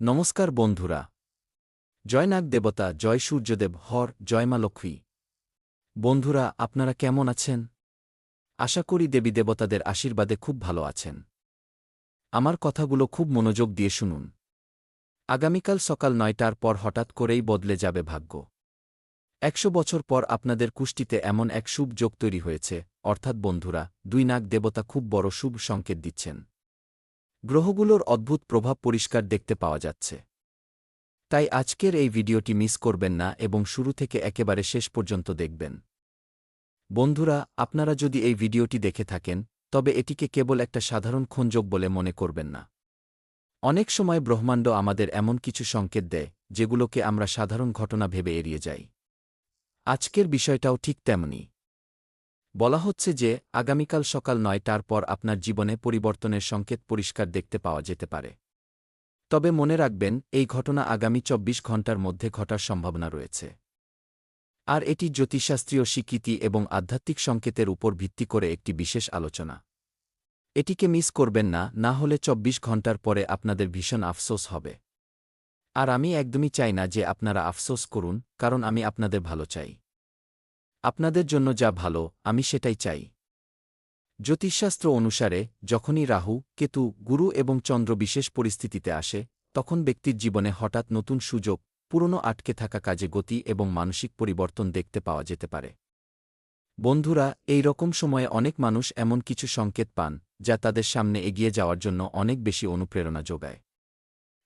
নমস্কার বন্ধুরা। জয় নাগ দেবতা, জয় সূর্যদেব, হর জয় মা লক্ষ্মী। বন্ধুরা, আপনারা কেমন আছেন? আশা করি দেবী দেবতাদের আশীর্বাদে খুব ভালো আছেন। আমার কথাগুলো খুব মনোযোগ দিয়ে শুনুন। আগামীকাল সকাল ৯টার পর হঠাৎ করেই বদলে যাবে ভাগ্য। ১০০ বছর পর আপনাদের কুষ্টিতে এমন এক শুভ যোগ তৈরি হয়েছে, অর্থাৎ বন্ধুরা, দুই নাগ দেবতা খুব বড় শুভ সংকেত দিচ্ছেন। গ্রহগুলোর অদ্ভুত প্রভাব পরিষ্কার দেখতে পাওয়া যাচ্ছে। তাই আজকের এই ভিডিওটি মিস করবেন না এবং শুরু থেকে একেবারে শেষ পর্যন্ত দেখবেন। বন্ধুরা, আপনারা যদি এই ভিডিওটি দেখে থাকেন, তবে এটিকে কেবল একটা সাধারণ খোঁজযোগ বলে মনে করবেন না। অনেক সময় ব্রহ্মাণ্ড আমাদের এমন কিছু সংকেত দেয়, যেগুলোকে আমরা সাধারণ ঘটনা ভেবে এড়িয়ে যাই। আজকের বিষয়টাও ঠিক তেমনি। বলা হচ্ছে যে আগামীকাল সকাল ৯টার পর আপনার জীবনে পরিবর্তনের সংকেত পরিষ্কার দেখতে পাওয়া যেতে পারে। তবে মনে রাখবেন, এই ঘটনা আগামী ২৪ ঘণ্টার মধ্যে ঘটার সম্ভাবনা রয়েছে। আর এটি জ্যোতিষশাস্ত্রীয় স্বীকৃতি এবং আধ্যাত্মিক সংকেতের উপর ভিত্তি করে একটি বিশেষ আলোচনা। এটিকে মিস করবেন না, না হলে ২৪ ঘণ্টার পরে আপনাদের ভীষণ আফসোস হবে। আর আমি একদমই চাই না যে আপনারা আফসোস করুন, কারণ আমি আপনাদের ভালো চাই। আপনাদের জন্য যা ভালো, আমি সেটাই চাই। জ্যোতিষশাস্ত্র অনুসারে যখনই রাহু, কেতু, গুরু এবং চন্দ্র বিশেষ পরিস্থিতিতে আসে, তখন ব্যক্তির জীবনে হঠাৎ নতুন সুযোগ, পুরনো আটকে থাকা কাজে গতি এবং মানসিক পরিবর্তন দেখতে পাওয়া যেতে পারে। বন্ধুরা, এই রকম সময়ে অনেক মানুষ এমন কিছু সংকেত পান, যা তাদের সামনে এগিয়ে যাওয়ার জন্য অনেক বেশি অনুপ্রেরণা যোগায়।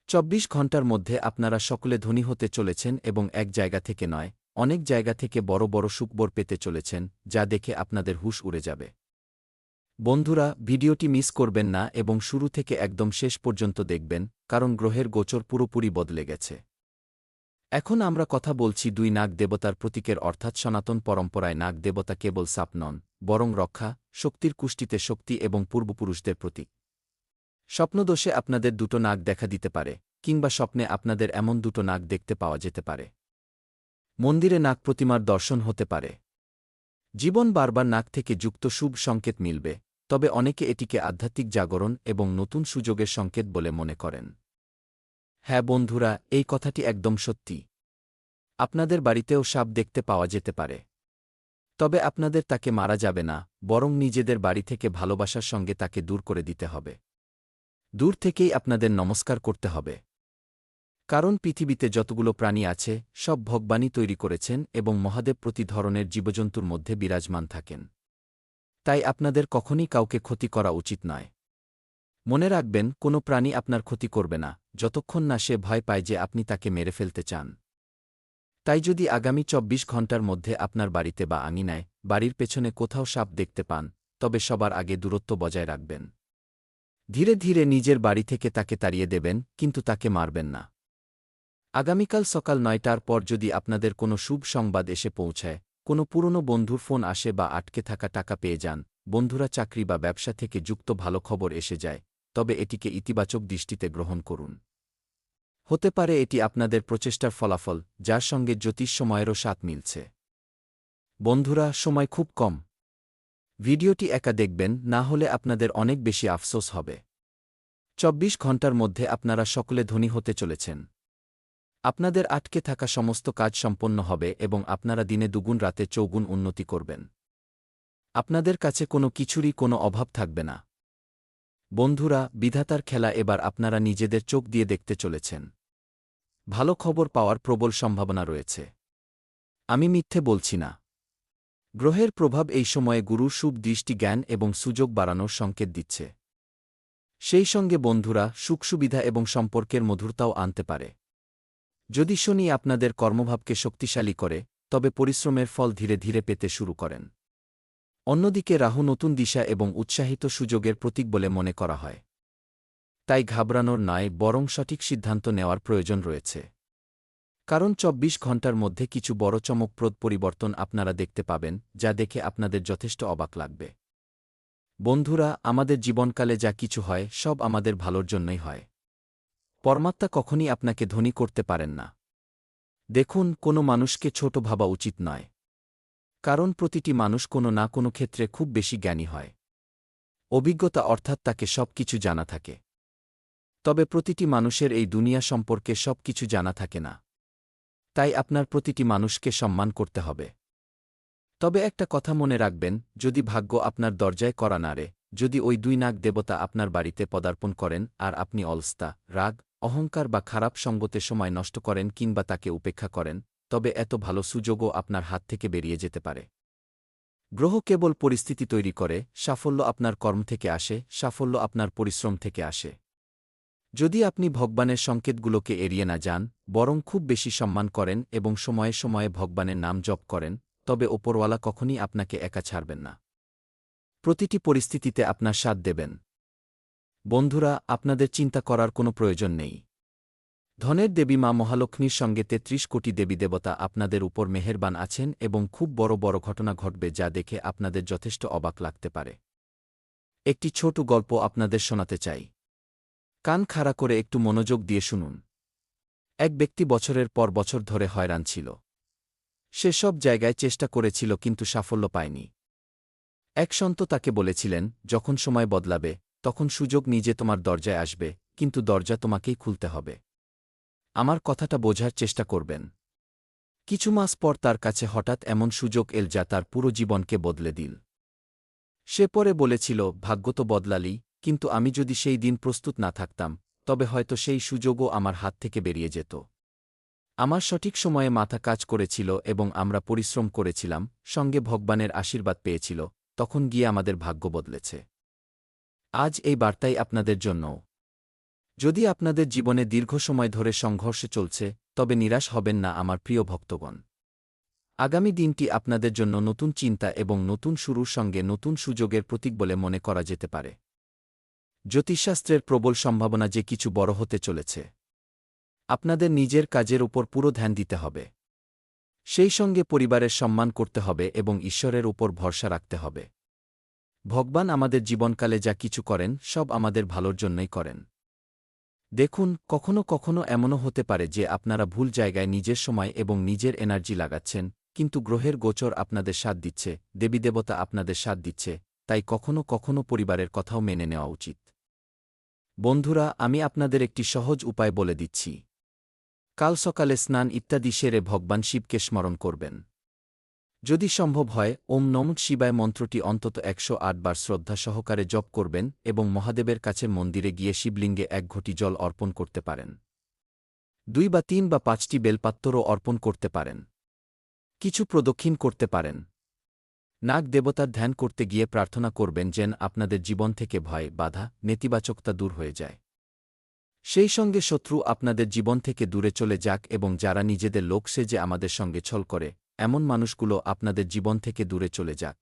২৪ ঘণ্টার মধ্যে আপনারা সকলে ধনী হতে চলেছেন এবং এক জায়গা থেকে নয়, অনেক জায়গা থেকে বড় বড় সুখবর পেতে চলেছেন, যা দেখে আপনাদের হুঁশ উড়ে যাবে। বন্ধুরা, ভিডিওটি মিস করবেন না এবং শুরু থেকে একদম শেষ পর্যন্ত দেখবেন, কারণ গ্রহের গোচর পুরোপুরি বদলে গেছে। এখন আমরা কথা বলছি দুই নাগ দেবতার প্রতীকের, অর্থাৎ সনাতন পরম্পরায় নাগ দেবতা কেবল সাপ নন, বরং রক্ষা, শক্তির কুষ্টিতে শক্তি এবং পূর্বপুরুষদের প্রতীক। স্বপ্নদোষে আপনাদের দুটো নাগ দেখা দিতে পারে, কিংবা স্বপ্নে আপনাদের এমন দুটো নাগ দেখতে পাওয়া যেতে পারে। মন্দিরে নাগ প্রতিমার দর্শন হতে পারে। জীবন বারবার নাগ থেকে যুক্ত শুভ সংকেত মিলবে, তবে অনেকে এটিকে আধ্যাত্মিক জাগরণ এবং নতুন সুযোগের সংকেত বলে মনে করেন। হ্যাঁ বন্ধুরা, এই কথাটি একদম সত্যি। আপনাদের বাড়িতেও সাপ দেখতে পাওয়া যেতে পারে। তবে আপনাদের তাকে মারা যাবে না, বরং নিজেদের বাড়ি থেকে ভালোবাসার সঙ্গে তাকে দূর করে দিতে হবে। দূর থেকেই আপনাদের নমস্কার করতে হবে। কারণ পৃথিবীতে যতগুলো প্রাণী আছে, সব ভগবানই তৈরি করেছেন এবং মহাদেব প্রতি ধরনের জীবজন্তুর মধ্যে বিরাজমান থাকেন। তাই আপনাদের কখনই কাউকে ক্ষতি করা উচিত নয়। মনে রাখবেন, কোনো প্রাণী আপনার ক্ষতি করবে না, যতক্ষণ না সে ভয় পায় যে আপনি তাকে মেরে ফেলতে চান। তাই যদি আগামী ২৪ ঘণ্টার মধ্যে আপনার বাড়িতে বা আঙিনায়, বাড়ির পেছনে কোথাও সাপ দেখতে পান, তবে সবার আগে দূরত্ব বজায় রাখবেন। ধীরে ধীরে নিজের বাড়ি থেকে তাকে তাড়িয়ে দেবেন, কিন্তু তাকে মারবেন না। আগামীকাল সকাল ৯টার পর যদি আপনাদের কোনো শুভ সংবাদ এসে পৌঁছায়, কোনো পুরনো বন্ধুর ফোন আসে বা আটকে থাকা টাকা পেয়ে যান, বন্ধুরা চাকরি বা ব্যবসা থেকে যুক্ত ভালো খবর এসে যায়, তবে এটিকে ইতিবাচক দৃষ্টিতে গ্রহণ করুন। হতে পারে এটি আপনাদের প্রচেষ্টার ফলাফল, যার সঙ্গে জ্যোতিষ সময়েরও সাথ মিলছে। বন্ধুরা, সময় খুব কম। ভিডিওটি একা দেখবেন, না হলে আপনাদের অনেক বেশি আফসোস হবে। ২৪ ঘণ্টার মধ্যে আপনারা সকলে ধনী হতে চলেছেন। আপনাদের আটকে থাকা সমস্ত কাজ সম্পন্ন হবে এবং আপনারা দিনে দুগুণ রাতে চৌগুণ উন্নতি করবেন। আপনাদের কাছে কোনো কিছুরই কোনো অভাব থাকবে না। বন্ধুরা, বিধাতার খেলা এবার আপনারা নিজেদের চোখ দিয়ে দেখতে চলেছেন। ভালো খবর পাওয়ার প্রবল সম্ভাবনা রয়েছে। আমি মিথ্যে বলছি না। গ্রহের প্রভাব এই সময়ে গুরুর শুভ দৃষ্টি জ্ঞান এবং সুযোগ বাড়ানোর সংকেত দিচ্ছে। সেই সঙ্গে বন্ধুরা, সুখ সুবিধা এবং সম্পর্কের মধুরতাও আনতে পারে। যদি শনি আপনাদের কর্মভাবকে শক্তিশালী করে, তবে পরিশ্রমের ফল ধীরে ধীরে পেতে শুরু করেন। অন্যদিকে রাহু নতুন দিশা এবং উৎসাহিত সুযোগের প্রতীক বলে মনে করা হয়। তাই ঘাবড়ানোর নয়, বরং সঠিক সিদ্ধান্ত নেওয়ার প্রয়োজন রয়েছে। কারণ ২৪ ঘণ্টার মধ্যে কিছু বড় চমকপ্রদ পরিবর্তন আপনারা দেখতে পাবেন, যা দেখে আপনাদের যথেষ্ট অবাক লাগবে। বন্ধুরা, আমাদের জীবনকালে যা কিছু হয়, সব আমাদের ভালোর জন্যই হয়। পরমাত্মা কখনই আপনাকে ধনী করতে পারেন না। দেখুন, কোনো মানুষকে ছোট ভাবা উচিত নয়। কারণ প্রতিটি মানুষ কোনো না কোনো ক্ষেত্রে খুব বেশি জ্ঞানী হয়। অভিজ্ঞতা অর্থাৎ তাকে সব কিছু জানা থাকে। তবে প্রতিটি মানুষের এই দুনিয়া সম্পর্কে সব কিছু জানা থাকে না। তাই আপনার প্রতিটি মানুষকে সম্মান করতে হবে। তবে একটা কথা মনে রাখবেন, যদি ভাগ্য আপনার দরজায় কড়া নাড়ে, যদি ওই দুই নাগ দেবতা আপনার বাড়িতে পদার্পণ করেন আর আপনি অলস্তা, রাগ, অহংকার বা খারাপ সঙ্গতে সময় নষ্ট করেন কিংবা তাকে উপেক্ষা করেন, তবে এত ভালো সুযোগও আপনার হাত থেকে বেরিয়ে যেতে পারে। গ্রহ কেবল পরিস্থিতি তৈরি করে, সাফল্য আপনার কর্ম থেকে আসে, সাফল্য আপনার পরিশ্রম থেকে আসে। যদি আপনি ভগবানের সংকেতগুলোকে এড়িয়ে না যান, বরং খুব বেশি সম্মান করেন এবং সময়ে সময়ে ভগবানের নাম জপ করেন, তবে ওপরওয়ালা কখনই আপনাকে একা ছাড়বেন না। প্রতিটি পরিস্থিতিতে আপনার সাথ দেবেন। বন্ধুরা, আপনাদের চিন্তা করার কোনো প্রয়োজন নেই। ধনের দেবী মা মহালক্ষ্মীর সঙ্গে ৩৩ কোটি দেবীদেবতা আপনাদের উপর মেহেরবান আছেন এবং খুব বড় বড় ঘটনা ঘটবে যা দেখে আপনাদের যথেষ্ট অবাক লাগতে পারে। একটি ছোট গল্প আপনাদের শোনাতে চাই। কান খাড়া করে একটু মনোযোগ দিয়ে শুনুন। এক ব্যক্তি বছরের পর বছর ধরে হয়রান ছিল। সে সব জায়গায় চেষ্টা করেছিল কিন্তু সাফল্য পায়নি। এক সন্ত তাকে বলেছিলেন, যখন সময় বদলাবে, তখন সুযোগ নিজে তোমার দরজায় আসবে, কিন্তু দরজা তোমাকেই খুলতে হবে। আমার কথাটা বোঝার চেষ্টা করবেন। কিছু মাস পর তার কাছে হঠাৎ এমন সুযোগ এল যা তার পুরো জীবনকে বদলে দিল। সে পরে বলেছিল, ভাগ্য তো বদলালি, কিন্তু আমি যদি সেই দিন প্রস্তুত না থাকতাম, তবে হয়তো সেই সুযোগও আমার হাত থেকে বেরিয়ে যেত। আমার সঠিক সময়ে মাথা কাজ করেছিল এবং আমরা পরিশ্রম করেছিলাম, সঙ্গে ভগবানের আশীর্বাদ পেয়েছিল, তখন গিয়ে আমাদের ভাগ্য বদলেছে। আজ এই বার্তাই আপনাদের জন্যও। যদি আপনাদের জীবনে দীর্ঘ সময় ধরে সংঘর্ষ চলছে, তবে নিরাশ হবেন না আমার প্রিয় ভক্তগণ। আগামী দিনটি আপনাদের জন্য নতুন চিন্তা এবং নতুন শুরুর সঙ্গে নতুন সুযোগের প্রতীক বলে মনে করা যেতে পারে। জ্যোতিষশাস্ত্রের প্রবল সম্ভাবনা যে কিছু বড় হতে চলেছে। আপনাদের নিজের কাজের উপর পুরো ধ্যান দিতে হবে। সেই সঙ্গে পরিবারের সম্মান করতে হবে এবং ঈশ্বরের উপর ভরসা রাখতে হবে। ভগবান আমাদের জীবনকালে যা কিছু করেন সব আমাদের ভালোর জন্যই করেন। দেখুন, কখনো কখনো এমনও হতে পারে যে আপনারা ভুল জায়গায় নিজের সময় এবং নিজের এনার্জি লাগাচ্ছেন, কিন্তু গ্রহের গোচর আপনাদের সাথ দিচ্ছে, দেবীদেবতা আপনাদের সাথ দিচ্ছে, তাই কখনো কখনো পরিবারের কথাও মেনে নেওয়া উচিত। বন্ধুরা, আমি আপনাদের একটি সহজ উপায় বলে দিচ্ছি। কাল সকালে স্নান ইত্যাদি সেরে ভগবান শিবকে স্মরণ করবেন। যদি সম্ভব হয়, ওম নমঃ শিবায় মন্ত্রটি অন্তত ১০৮ বার শ্রদ্ধা সহকারে জপ করবেন এবং মহাদেবের কাছে মন্দিরে গিয়ে শিবলিঙ্গে ১ ঘটি জল অর্পণ করতে পারেন। ২ বা ৩ বা ৫টি বেলপাত্রও অর্পণ করতে পারেন। কিছু প্রদক্ষিণ করতে পারেন। নাগ দেবতার ধ্যান করতে গিয়ে প্রার্থনা করবেন যেন আপনাদের জীবন থেকে ভয়, বাধা, নেতিবাচকতা দূর হয়ে যায়। সেই সঙ্গে শত্রু আপনাদের জীবন থেকে দূরে চলে যাক এবং যারা নিজেদের লোক সেজে আমাদের সঙ্গে ছল করে, এমন মানুষগুলো আপনাদের জীবন থেকে দূরে চলে যাক।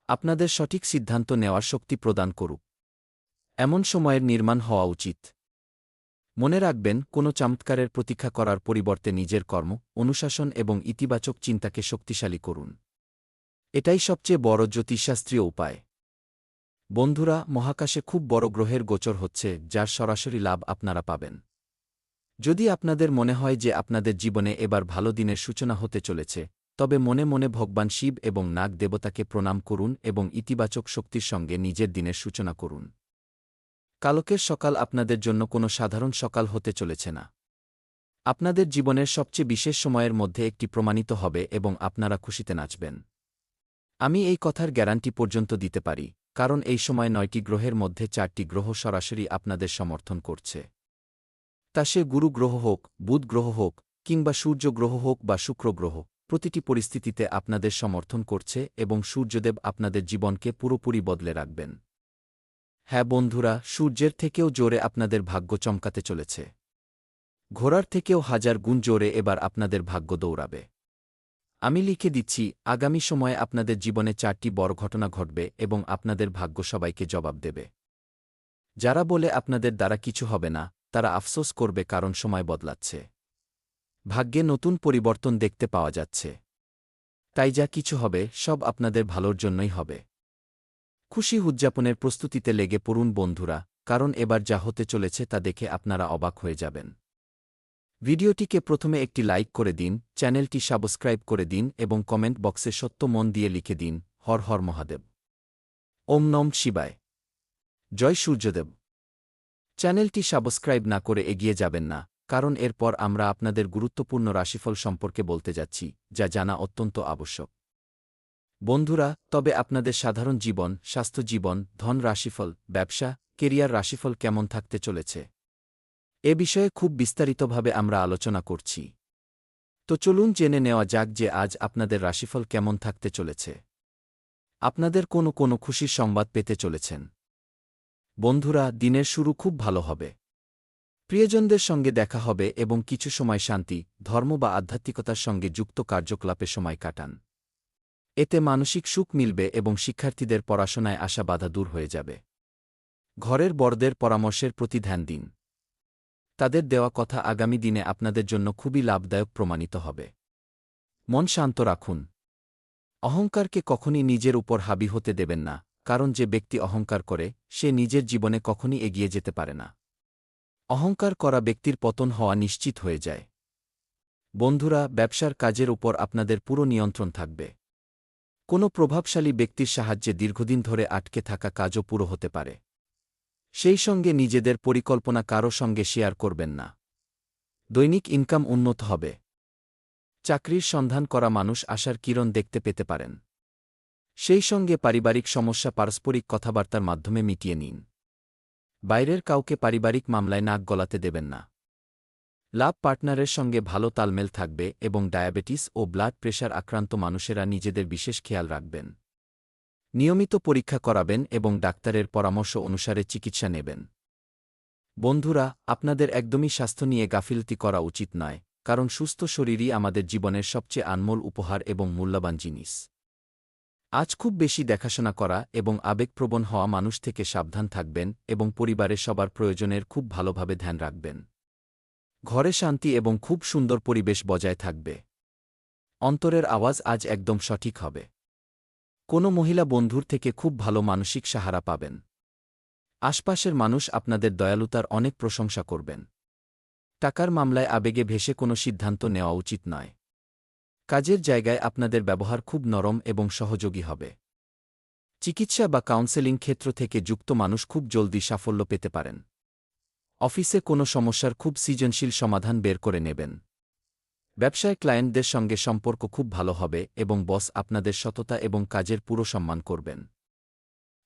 আপনাদের সঠিক সিদ্ধান্ত নেওয়ার শক্তি প্রদান করুক। এমন সময়ের নির্মাণ হওয়া উচিত। মনে রাখবেন, কোনো চমৎকারের প্রতীক্ষা করার পরিবর্তে নিজের কর্ম, অনুশাসন এবং ইতিবাচক চিন্তাকে শক্তিশালী করুন। এটাই সবচেয়ে বড় জ্যোতিষশাস্ত্রীয় উপায়। বন্ধুরা, মহাকাশে খুব বড় গ্রহের গোচর হচ্ছে যার সরাসরি লাভ আপনারা পাবেন। যদি আপনাদের মনে হয় যে আপনাদের জীবনে এবার ভালো দিনের সূচনা হতে চলেছে, তবে মনে মনে ভগবান শিব এবং নাগ দেবতাকে প্রণাম করুন এবং ইতিবাচক শক্তির সঙ্গে নিজের দিনের সূচনা করুন। কালকের সকাল আপনাদের জন্য কোনো সাধারণ সকাল হতে চলেছে না। আপনাদের জীবনের সবচেয়ে বিশেষ সময়ের মধ্যে একটি প্রমাণিত হবে এবং আপনারা খুশিতে নাচবেন। আমি এই কথার গ্যারান্টি পর্যন্ত দিতে পারি, কারণ এই সময় ৯টি গ্রহের মধ্যে ৪টি গ্রহ সরাসরি আপনাদের সমর্থন করছে। তা সে গুরু গ্রহ হোক, বুধ গ্রহ হোক, কিংবা সূর্য গ্রহ হোক বা শুক্র গ্রহ, প্রতিটি পরিস্থিতিতে আপনাদের সমর্থন করছে এবং সূর্যদেব আপনাদের জীবনকে পুরোপুরি বদলে রাখবেন। হ্যাঁ বন্ধুরা, সূর্যের থেকেও জোরে আপনাদের ভাগ্য চমকাতে চলেছে। ঘোড়ার থেকেও হাজার গুণ জোরে এবার আপনাদের ভাগ্য দৌড়াবে। আমি লিখে দিচ্ছি, আগামী সময়ে আপনাদের জীবনে ৪টি বড় ঘটনা ঘটবে এবং আপনাদের ভাগ্য সবাইকে জবাব দেবে। যারা বলে আপনাদের দ্বারা কিছু হবে না, তারা আফসোস করবে, কারণ সময় বদলাচ্ছে। ভাগ্যে নতুন পরিবর্তন দেখতে পাওয়া যাচ্ছে। তাই যা কিছু হবে সব আপনাদের ভালোর জন্যই হবে। খুশি উদযাপনের প্রস্তুতিতে লেগে পড়ুন বন্ধুরা, কারণ এবার যা হতে চলেছে তা দেখে আপনারা অবাক হয়ে যাবেন। ভিডিওটিকে প্রথমে একটি লাইক করে দিন, চ্যানেলটি সাবস্ক্রাইব করে দিন এবং কমেন্ট বক্সে সত্য মন দিয়ে লিখে দিন, হর হর মহাদেব। ওম নম শিবায়। জয় সূর্যদেব। চ্যানেলটি সাবস্ক্রাইব না করে এগিয়ে যাবেন না, কারণ এরপর আমরা আপনাদের গুরুত্বপূর্ণ রাশিফল সম্পর্কে বলতে যাচ্ছি, যা জানা অত্যন্ত আবশ্যক। বন্ধুরা, তবে আপনাদের সাধারণ জীবন, স্বাস্থ্য জীবন, ধন রাশিফল, ব্যবসা, কেরিয়ার রাশিফল কেমন থাকতে চলেছে এ বিষয়ে খুব বিস্তারিতভাবে আমরা আলোচনা করছি। তো চলুন জেনে নেওয়া যাক যে আজ আপনাদের রাশিফল কেমন থাকতে চলেছে। আপনাদের কোনো খুশির সংবাদ পেতে চলেছেন। বন্ধুরা, দিনের শুরু খুব ভালো হবে। প্রিয়জনদের সঙ্গে দেখা হবে এবং কিছু সময় শান্তি, ধর্ম বা আধ্যাত্মিকতার সঙ্গে যুক্ত কার্যকলাপে সময় কাটান। এতে মানসিক সুখ মিলবে এবং শিক্ষার্থীদের পড়াশোনায় আসা বাধা দূর হয়ে যাবে। ঘরের বড়দের পরামর্শের প্রতি ধ্যান দিন। তাদের দেওয়া কথা আগামী দিনে আপনাদের জন্য খুবই লাভদায়ক প্রমাণিত হবে। মন শান্ত রাখুন। অহংকারকে কখনই নিজের উপর হাবি হতে দেবেন না, কারণ যে ব্যক্তি অহংকার করে সে নিজের জীবনে কখনই এগিয়ে যেতে পারে না। অহংকার করা ব্যক্তির পতন হওয়া নিশ্চিত হয়ে যায়। বন্ধুরা, ব্যবসার কাজের উপর আপনাদের পুরো নিয়ন্ত্রণ থাকবে। কোনো প্রভাবশালী ব্যক্তির সাহায্যে দীর্ঘদিন ধরে আটকে থাকা কাজও পুরো হতে পারে। সেই সঙ্গে নিজেদের পরিকল্পনা কারও সঙ্গে শেয়ার করবেন না। দৈনিক ইনকাম উন্নত হবে। চাকরির সন্ধান করা মানুষ আশার কিরণ দেখতে পেতে পারেন। সেই সঙ্গে পারিবারিক সমস্যা পারস্পরিক কথাবার্তার মাধ্যমে মিটিয়ে নিন। বাইরের কাউকে পারিবারিক মামলায় নাক গলাতে দেবেন না। লাভ পার্টনারের সঙ্গে ভালো তালমেল থাকবে এবং ডায়াবেটিস ও ব্লাড প্রেশার আক্রান্ত মানুষেরা নিজেদের বিশেষ খেয়াল রাখবেন। নিয়মিত পরীক্ষা করাবেন এবং ডাক্তারের পরামর্শ অনুসারে চিকিৎসা নেবেন। বন্ধুরা, আপনাদের একদমই স্বাস্থ্য নিয়ে গাফিলতি করা উচিত নয়, কারণ সুস্থ শরীরই আমাদের জীবনের সবচেয়ে আনমোল উপহার এবং মূল্যবান জিনিস। আজ খুব বেশি দেখাশোনা করা এবং আবেগপ্রবণ হওয়া মানুষ থেকে সাবধান থাকবেন এবং পরিবারের সবার প্রয়োজনের খুব ভালোভাবে ধ্যান রাখবেন। ঘরে শান্তি এবং খুব সুন্দর পরিবেশ বজায় থাকবে। অন্তরের আওয়াজ আজ একদম সঠিক হবে। কোনো মহিলা বন্ধুর থেকে খুব ভালো মানসিক সাহারা পাবেন। আশপাশের মানুষ আপনাদের দয়ালুতার অনেক প্রশংসা করবেন। টাকার মামলায় আবেগে ভেসে কোনো সিদ্ধান্ত নেওয়া উচিত নয়। কাজের জায়গায় আপনাদের ব্যবহার খুব নরম এবং সহযোগী হবে। চিকিৎসা বা কাউন্সেলিং ক্ষেত্র থেকে যুক্ত মানুষ খুব জলদি সাফল্য পেতে পারেন। অফিসে কোনো সমস্যার খুব সৃজনশীল সমাধান বের করে নেবেন। ব্যবসায় ক্লায়েন্টদের সঙ্গে সম্পর্ক খুব ভালো হবে এবং বস আপনাদের সততা এবং কাজের পুরো সম্মান করবেন।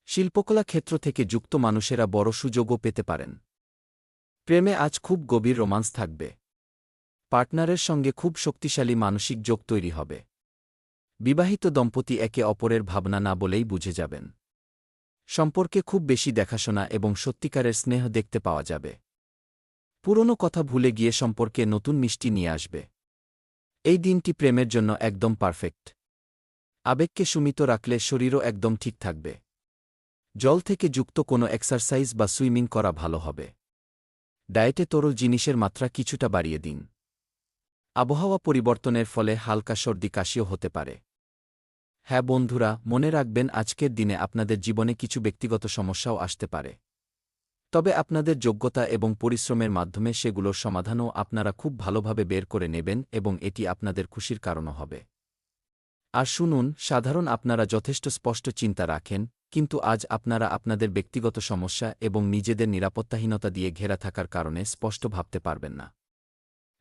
শিল্পকলা ক্ষেত্র থেকে যুক্ত মানুষেরা বড় সুযোগও পেতে পারেন। প্রেমে আজ খুব গভীর রোমান্স থাকবে। পার্টনারের সঙ্গে খুব শক্তিশালী মানসিক যোগ তৈরি হবে। বিবাহিত দম্পতি একে অপরের ভাবনা না বলেই বুঝে যাবেন। সম্পর্কে খুব বেশি দেখাশোনা এবং সত্যিকারের স্নেহ দেখতে পাওয়া যাবে। পুরনো কথা ভুলে গিয়ে সম্পর্কে নতুন মিষ্টি নিয়ে আসবে। এই দিনটি প্রেমের জন্য একদম পারফেক্ট। আবেগকে সুমিত রাখলে শরীরও একদম ঠিক থাকবে। জল থেকে যুক্ত কোনো এক্সারসাইজ বা সুইমিং করা ভালো হবে। ডায়েটে তরল জিনিসের মাত্রা কিছুটা বাড়িয়ে দিন। আবহাওয়া পরিবর্তনের ফলে হালকা সর্দি কাশিও হতে পারে। হ্যাঁ বন্ধুরা, মনে রাখবেন আজকের দিনে আপনাদের জীবনে কিছু ব্যক্তিগত সমস্যাও আসতে পারে। তবে আপনাদের যোগ্যতা এবং পরিশ্রমের মাধ্যমে সেগুলোর সমাধানও আপনারা খুব ভালোভাবে বের করে নেবেন এবং এটি আপনাদের খুশির কারণও হবে। আর শুনুন, সাধারণ আপনারা যথেষ্ট স্পষ্ট চিন্তা রাখেন, কিন্তু আজ আপনারা আপনাদের ব্যক্তিগত সমস্যা এবং নিজেদের নিরাপত্তাহীনতা দিয়ে ঘেরা থাকার কারণে স্পষ্ট ভাবতে পারবেন না।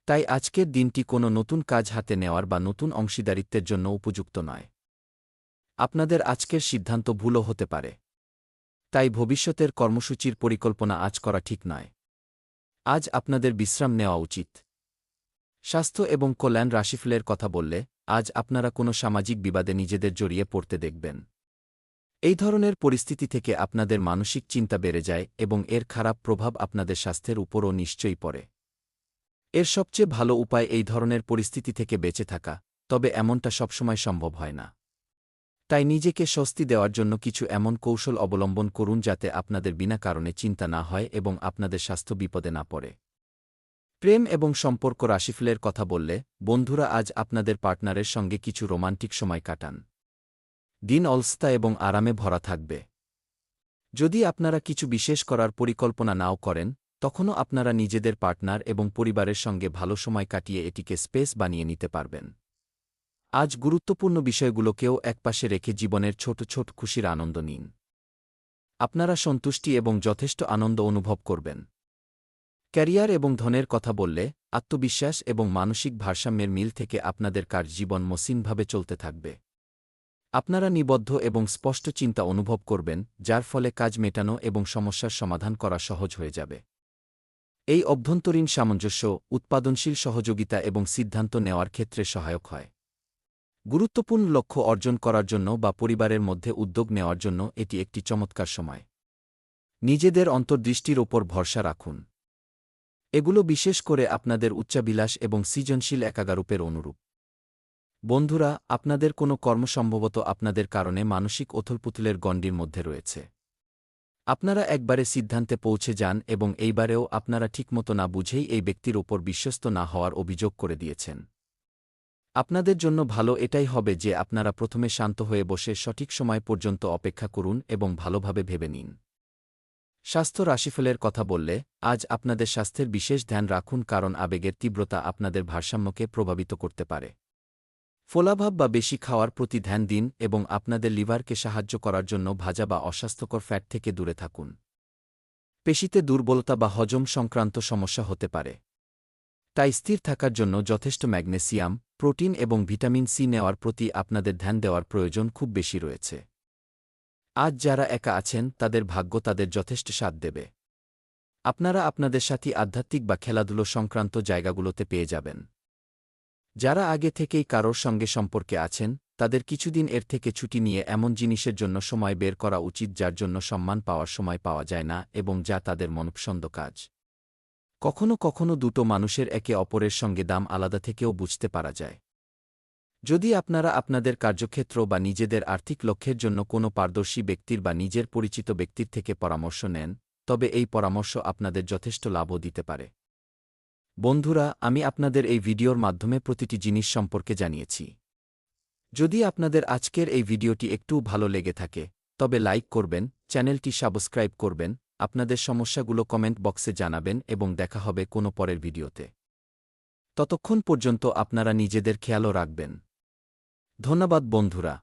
তাই আজকের দিনটি কোনো নতুন কাজ হাতে নেওয়ার বা নতুন অংশীদারিত্বের জন্য উপযুক্ত নয়। আপনাদের আজকের সিদ্ধান্ত ভুলও হতে পারে। তাই ভবিষ্যতের কর্মসূচির পরিকল্পনা আজ করা ঠিক নয়। আজ আপনাদের বিশ্রাম নেওয়া উচিত। স্বাস্থ্য এবং কল্যাণ রাশিফলের কথা বললে, আজ আপনারা কোনো সামাজিক বিবাদে নিজেদের জড়িয়ে পড়তে দেখবেন। এই ধরনের পরিস্থিতি থেকে আপনাদের মানসিক চিন্তা বেড়ে যায় এবং এর খারাপ প্রভাব আপনাদের স্বাস্থ্যের উপরও নিশ্চয়ই পড়ে। এর সবচেয়ে ভালো উপায় এই ধরনের পরিস্থিতি থেকে বেঁচে থাকা, তবে এমনটা সবসময় সম্ভব হয় না। তাই নিজেকে স্বস্তি দেওয়ার জন্য কিছু এমন কৌশল অবলম্বন করুন যাতে আপনাদের বিনা কারণে চিন্তা না হয় এবং আপনাদের স্বাস্থ্য বিপদে না পড়ে। প্রেম এবং সম্পর্ক রাশিফলের কথা বললে, বন্ধুরা আজ আপনাদের পার্টনারের সঙ্গে কিছু রোমান্টিক সময় কাটান। দিন অলস্তা এবং আরামে ভরা থাকবে। যদি আপনারা কিছু বিশেষ করার পরিকল্পনা নাও করেন, তখনও আপনারা নিজেদের পার্টনার এবং পরিবারের সঙ্গে ভালো সময় কাটিয়ে এটিকে স্পেস বানিয়ে নিতে পারবেন। আজ গুরুত্বপূর্ণ বিষয়গুলোকেও একপাশে রেখে জীবনের ছোট ছোট খুশির আনন্দ নিন। আপনারা সন্তুষ্টি এবং যথেষ্ট আনন্দ অনুভব করবেন। ক্যারিয়ার এবং ধনের কথা বললে আত্মবিশ্বাস এবং মানসিক ভারসাম্যের মিল থেকে আপনাদের কার্যজীবন মসৃণভাবে চলতে থাকবে। আপনারা নিবদ্ধ এবং স্পষ্ট চিন্তা অনুভব করবেন, যার ফলে কাজ মেটানো এবং সমস্যার সমাধান করা সহজ হয়ে যাবে। এই অভ্যন্তরীণ সামঞ্জস্য উৎপাদনশীল সহযোগিতা এবং সিদ্ধান্ত নেওয়ার ক্ষেত্রে সহায়ক হয়। গুরুত্বপূর্ণ লক্ষ্য অর্জন করার জন্য বা পরিবারের মধ্যে উদ্যোগ নেওয়ার জন্য এটি একটি চমৎকার সময়। নিজেদের অন্তর্দৃষ্টির ওপর ভরসা রাখুন। এগুলো বিশেষ করে আপনাদের উচ্চাবিলাস এবং সৃজনশীল একাগারূপের অনুরূপ। বন্ধুরা, আপনাদের কোনো কর্ম সম্ভবত আপনাদের কারণে মানসিক ওথলপুথলের গণ্ডির মধ্যে রয়েছে। আপনারা একবারে সিদ্ধান্তে পৌঁছে যান এবং এইবারেও আপনারা ঠিকমতো না বুঝেই এই ব্যক্তির ওপর বিশ্বস্ত না হওয়ার অভিযোগ করে দিয়েছেন। আপনাদের জন্য ভালো এটাই হবে যে আপনারা প্রথমে শান্ত হয়ে বসে সঠিক সময় পর্যন্ত অপেক্ষা করুন এবং ভালোভাবে ভেবে নিন। স্বাস্থ্য রাশিফলের কথা বললে আজ আপনাদের স্বাস্থ্যের বিশেষ ধ্যান রাখুন, কারণ আবেগের তীব্রতা আপনাদের ভারসাম্যকে প্রভাবিত করতে পারে। ফোলাভাব বা বেশি খাওয়ার প্রতি ধ্যান দিন এবং আপনাদের লিভারকে সাহায্য করার জন্য ভাজা বা অস্বাস্থ্যকর ফ্যাট থেকে দূরে থাকুন। পেশিতে দুর্বলতা বা হজম সংক্রান্ত সমস্যা হতে পারে, তাই স্থির থাকার জন্য যথেষ্ট ম্যাগনেসিয়াম, প্রোটিন এবং ভিটামিন সি নেওয়ার প্রতি আপনাদের ধ্যান দেওয়ার প্রয়োজন খুব বেশি রয়েছে। আজ যারা একা আছেন তাদের ভাগ্য তাদের যথেষ্ট সাথ দেবে। আপনারা আপনাদের সাথী আধ্যাত্মিক বা খেলাধুলো সংক্রান্ত জায়গাগুলোতে পেয়ে যাবেন। যারা আগে থেকেই কারোর সঙ্গে সম্পর্কে আছেন তাদের কিছুদিন এর থেকে ছুটি নিয়ে এমন জিনিসের জন্য সময় বের করা উচিত যার জন্য সম্মান পাওয়ার সময় পাওয়া যায় না এবং যা তাদের মনপসন্দ কাজ। কখনো কখনো দুটো মানুষের একে অপরের সঙ্গে দাম আলাদা থেকেও বুঝতে পারা যায়। যদি আপনারা আপনাদের কার্যক্ষেত্র বা নিজেদের আর্থিক লক্ষ্যের জন্য কোনো পারদর্শী ব্যক্তির বা নিজের পরিচিত ব্যক্তির থেকে পরামর্শ নেন, তবে এই পরামর্শ আপনাদের যথেষ্ট লাভও দিতে পারে। বন্ধুরা, আমি আপনাদের এই ভিডিওর মাধ্যমে প্রতিটি জিনিস সম্পর্কে জানিয়েছি। যদি আপনাদের আজকের এই ভিডিওটি একটুও ভালো লেগে থাকে তবে লাইক করবেন, চ্যানেলটি সাবস্ক্রাইব করবেন, আপনাদের সমস্যাগুলো কমেন্ট বক্সে জানাবেন এবং দেখা হবে কোনো পরের ভিডিওতে। ততক্ষণ পর্যন্ত আপনারা নিজেদের খেয়ালও রাখবেন। ধন্যবাদ বন্ধুরা।